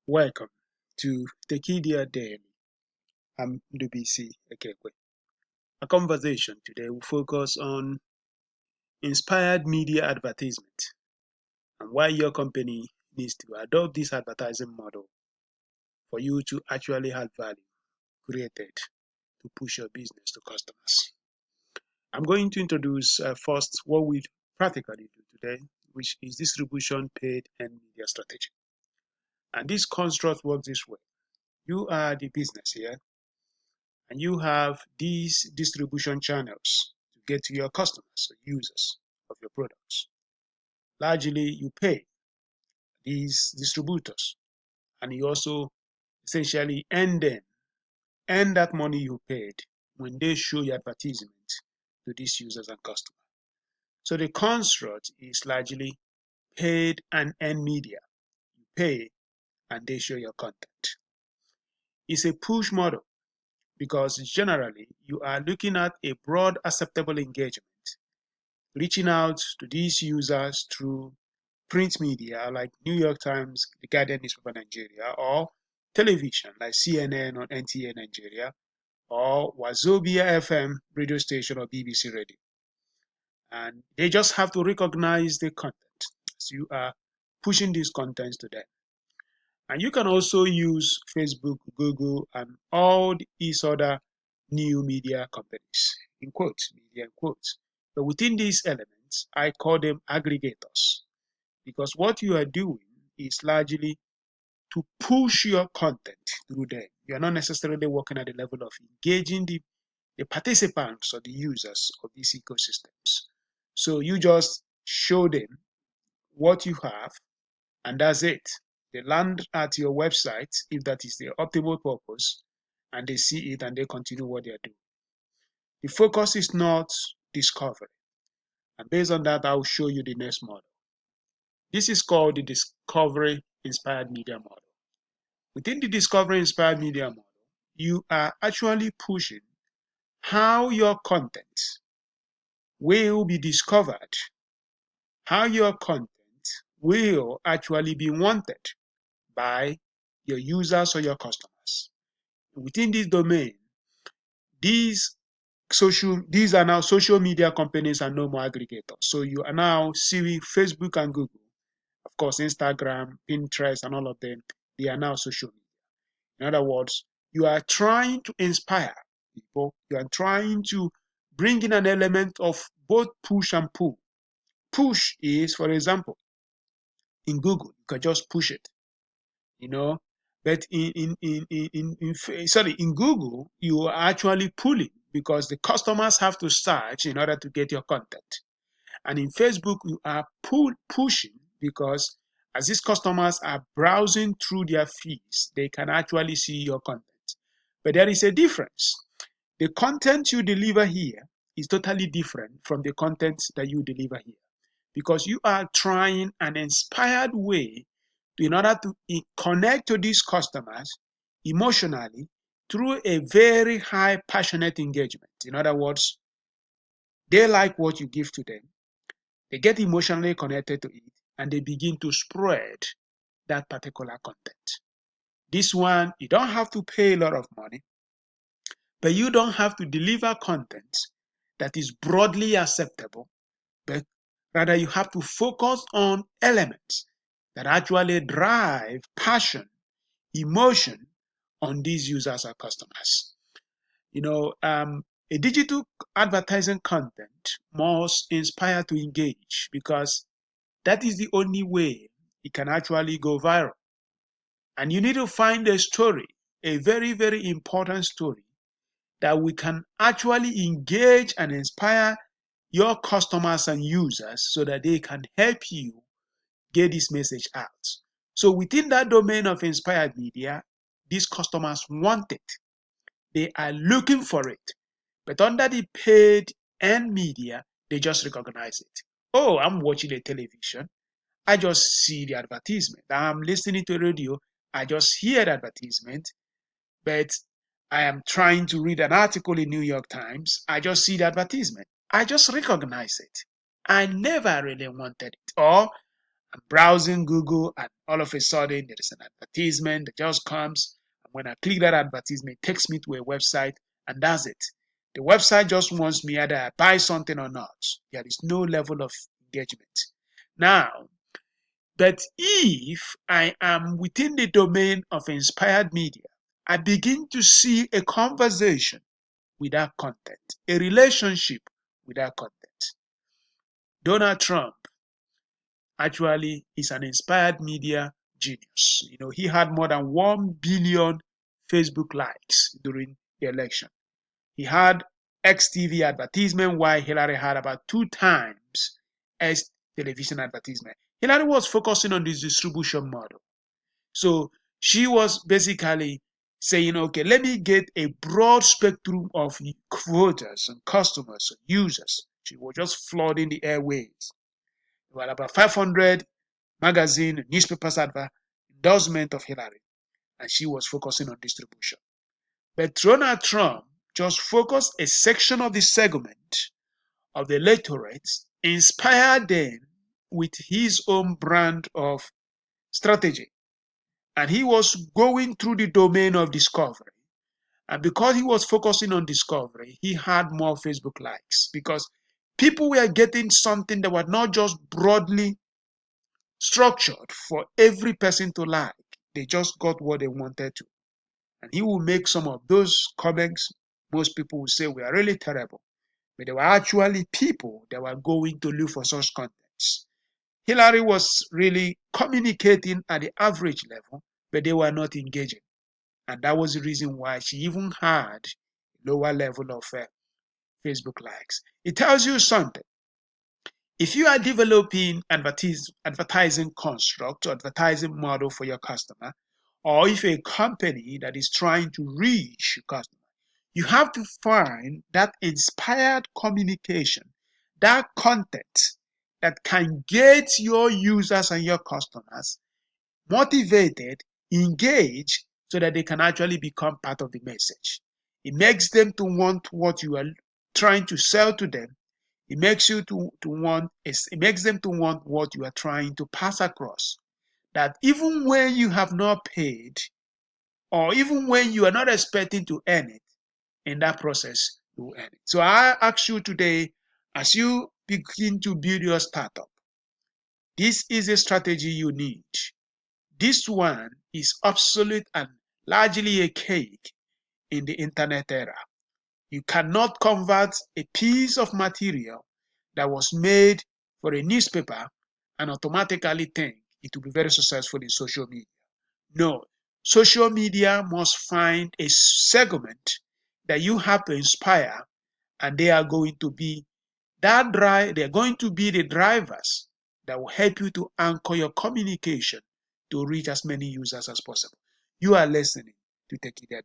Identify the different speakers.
Speaker 1: Welcome to Tekedia Daily. I'm Ndubuisi, Ekekwe. Our conversation today will focus on inspired media advertisement and why your company needs to adopt this advertising model for you to actually have value created to push your business to customers. I'm going to introduce first what we practically do today, which is distribution paid and media strategy. And this construct works this way. You are the business here, and you have these distribution channels to get to your customers or users of your products. Largely, you pay these distributors, and you also essentially earn that money you paid when they show your advertisement to these users and customers. So the construct is largely paid and earned media. You pay and they show your content. It's a push model because generally you are looking at a broad acceptable engagement, reaching out to these users through print media like New York Times, the Guardian newspaper Nigeria, or television like CNN or NTA Nigeria, or Wazobia FM radio station or BBC radio. And they just have to recognize the content as you are pushing these contents to them. And you can also use Facebook, Google, and all these other new media companies, in quotes, media in quotes. But within these elements, I call them aggregators because what you are doing is largely to push your content through them. You are not necessarily working at the level of engaging the participants or the users of these ecosystems. So you just show them what you have, and that's it. They land at your website if that is their optimal purpose, and they see it and they continue what they are doing. The focus is not discovery. And based on that, I'll show you the next model. This is called the discovery inspired media model. Within the discovery inspired media model, you are actually pushing how your content will be discovered, how your content will actually be wanted by your users or your customers. Within this domain, these are now social media companies and no more aggregators. So you are now seeing Facebook and Google, of course, Instagram, Pinterest, and all of them, they are now social media. In other words, you are trying to inspire people. You are trying to bring in an element of both push and pull. Push is, for example, in Google, you can just push it, you know. But in Google, you are actually pulling because the customers have to search in order to get your content. And in Facebook, you are pushing because as these customers are browsing through their feeds, they can actually see your content. But there is a difference. The content you deliver here is totally different from the content that you deliver here because you are trying an inspired way in order to connect to these customers emotionally through a very high passionate engagement. In other words, they like what you give to them, they get emotionally connected to it, and they begin to spread that particular content. This one, you don't have to pay a lot of money, but you don't have to deliver content that is broadly acceptable, but rather you have to focus on elements that actually drive passion, emotion on these users or customers. A digital advertising content must inspire to engage because that is the only way it can actually go viral. And you need to find a story, a very, very important story that we can actually engage and inspire your customers and users so that they can help you get this message out. So within that domain of inspired media, these customers want it. They are looking for it. But under the paid and media, they just recognize it. Oh, I'm watching a television. I just see the advertisement. I'm listening to radio. I just hear the advertisement. But I am trying to read an article in New York Times. I just see the advertisement. I just recognize it. I never really wanted it. Or I'm browsing Google, and all of a sudden there is an advertisement that just comes. And when I click that advertisement, it takes me to a website, and that's it. The website just wants me either I buy something or not. There is no level of engagement. Now, but if I am within the domain of inspired media, I begin to see a conversation without content, a relationship without content. Donald Trump actually is an inspired media genius. He had more than 1 billion Facebook likes during the election. He had XTV advertisement, while Hillary had about 2 times X television advertisement. Hillary was focusing on this distribution model. So she was basically saying, okay, let me get a broad spectrum of voters and customers and users. She was just flooding the airways. There were about 500 magazine, newspapers endorsement of Hillary, and she was focusing on distribution. But Donald Trump just focused a section of the segment of the electorate, inspired them with his own brand of strategy. And he was going through the domain of discovery. And because he was focusing on discovery, he had more Facebook likes because people were getting something that was not just broadly structured for every person to like. They just got what they wanted to. And he will make some of those comments. Most people will say we are really terrible. But there were actually people that were going to look for such contents. Hillary was really communicating at the average level, but they were not engaging. And that was the reason why she even had lower level of Facebook likes. It tells you something. If you are developing advertising construct or advertising model for your customer, or if a company that is trying to reach your customer, you have to find that inspired communication, that content that can get your users and your customers motivated, engaged, so that they can actually become part of the message. It makes them to want what you are trying to sell to them. It makes it makes them to want what you are trying to pass across. That even when you have not paid, or even when you are not expecting to earn it, in that process, you will earn it. So I ask you today, as you begin to build your startup, this is a strategy you need. This one is obsolete and largely a cake in the internet era. You cannot convert a piece of material that was made for a newspaper and automatically think it will be very successful in social media. No, social media must find a segment that you have to inspire, and they are going to be they're going to be the drivers that will help you to anchor your communication to reach as many users as possible. You are listening to Tekedia.